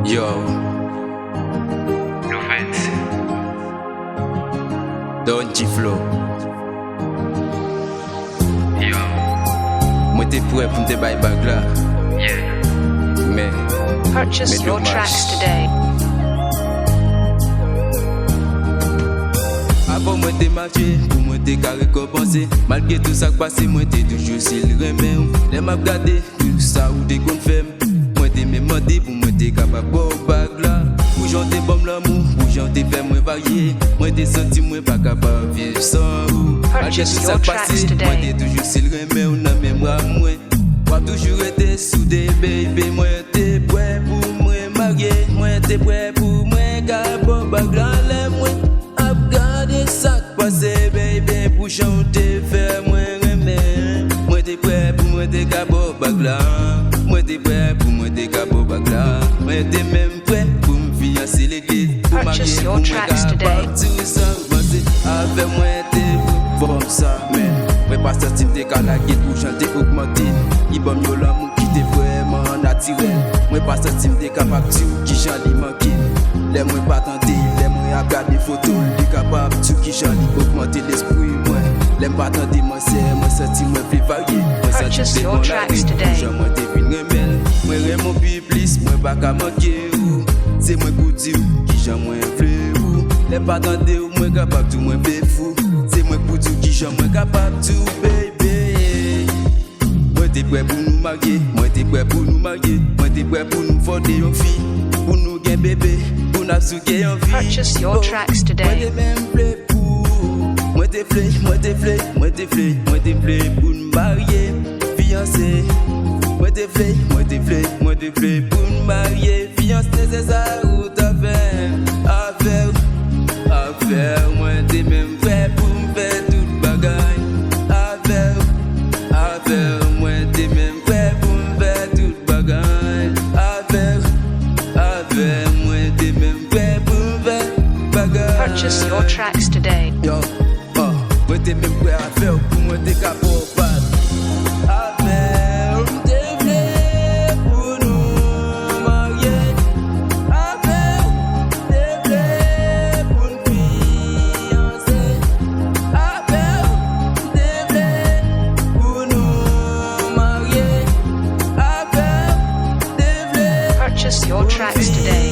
Yo, Louvens, Don Flow. Yo, moi t'es prêt pour te bailler bag là. Yeah. Mais Purchase your tracks today. Avant moi t'es marché, pour moi t'es qu'à récompenser. Malgré tout ça qui passe, moi t'es toujours si le remède. Les m'a regardé, tout ça ou des qu'on fait. Moi t'es même demandé, pour moi t'es capable de bag là. Pour j'en bon l'amour, pour j'en fait moi varié. Moi t'es senti, moi pas capable de vivre sans vous. Malgré tout ça qui passe, moi t'es toujours si le remède. On a même moi, moi toujours été soudé, baby. Moi t'es prêt pour moi marier. Moi t'es prêt pour moi capable bag là. Ça passe, baby, pour chanter, faire moi remettre. Moi t'es prêt pour moi t'es capable bagla. Moi t'es prêt pour moi t'es capable bagla. Moi t'es même prêt pour me fiancer l'église. Pour marier, pour moi capable tout ça passer. Avec moi t'es bon ça, mais moi pas sortir t'es calagué pour chanter augmenter. Il bon mieux l'amour qui t'est vraiment naturel. Moi pas sortir t'es capable tout qui chante manquer. Les moi pas tenter, les moi regarder photos, les capable tout qui chante augmenter l'esprit moi. Les pas tenter moi c'est moi senti moi plus varié. Moi Purchase your tracks today. Moi t'es une remède, moi vraiment plus, moi pas qu'à manquer ou. C'est moi goûter qui j'en moi fleur ou. Les pas tenter moi capable tout moi fait fou. C'est moi pour tout qui j'en moi capable tout baby. Moi t'es prêt pour nous marier, moi t'es prêt pour nous marier, moi t'es prêt pour nous fonder une fille, pour nous gagner bébé. Purchase your tracks today. Moi t'es flé, moi t'es flé, moi t'es flé, moi t'es flé pour nous marier, fiancé. Moi t'es flé, moi t'es flé, moi t'es flé pour nous marier, fiancé. C'est ça où t'as fait, affaire. Moi t'es même prêt pour me faire toute bagaille, affaire. Moi t'es même prêt pour me faire toute bagaille, affaire. Moi t'es même prêt pour me faire bagaille. Purchase your tracks today. Yo, moi t'es même prêt à faire pour moi t'es capable de battre. Affaire, t'es prêt pour nous marier. Affaire, t'es prêt pour nous fiancer. Affaire, t'es prêt pour nous marier. Affaire, t'es prêt. Purchase your tracks today.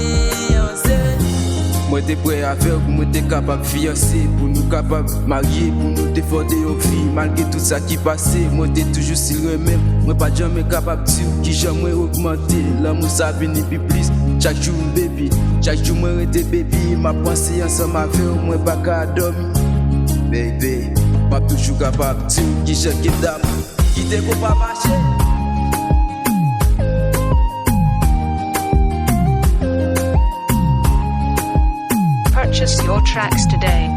Moi t'es prêt à faire pour moi t'es capable de fiancer, pour nous capable de marier, pour nous défendre aux filles. Malgré tout ça qui passe, moi t'es toujours si remède. Moi pas jamais capable de dire qui jamais augmenter. L'amour ça vient plus plus. Chaque jour baby, chaque jour moi rete baby. Ma pensée ensemble avec moi pas qu'à dormir. Baby, pas toujours capable de dire qui chaque dame, qui te faut pas marcher. Purchase your tracks today.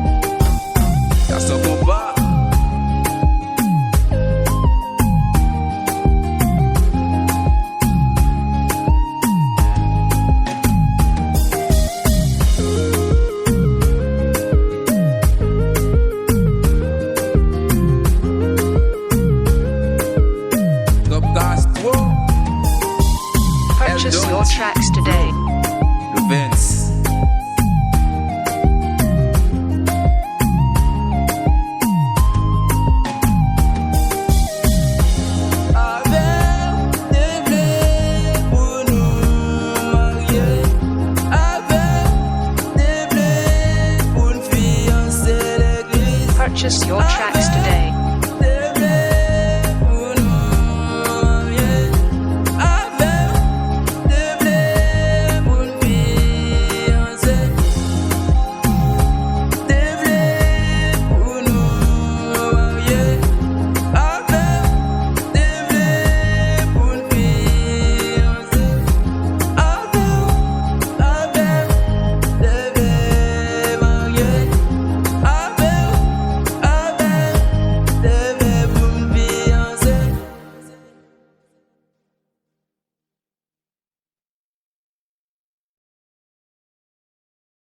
Y'a son combat. Purchase your tracks today. Louvens. Purchase your tracks today.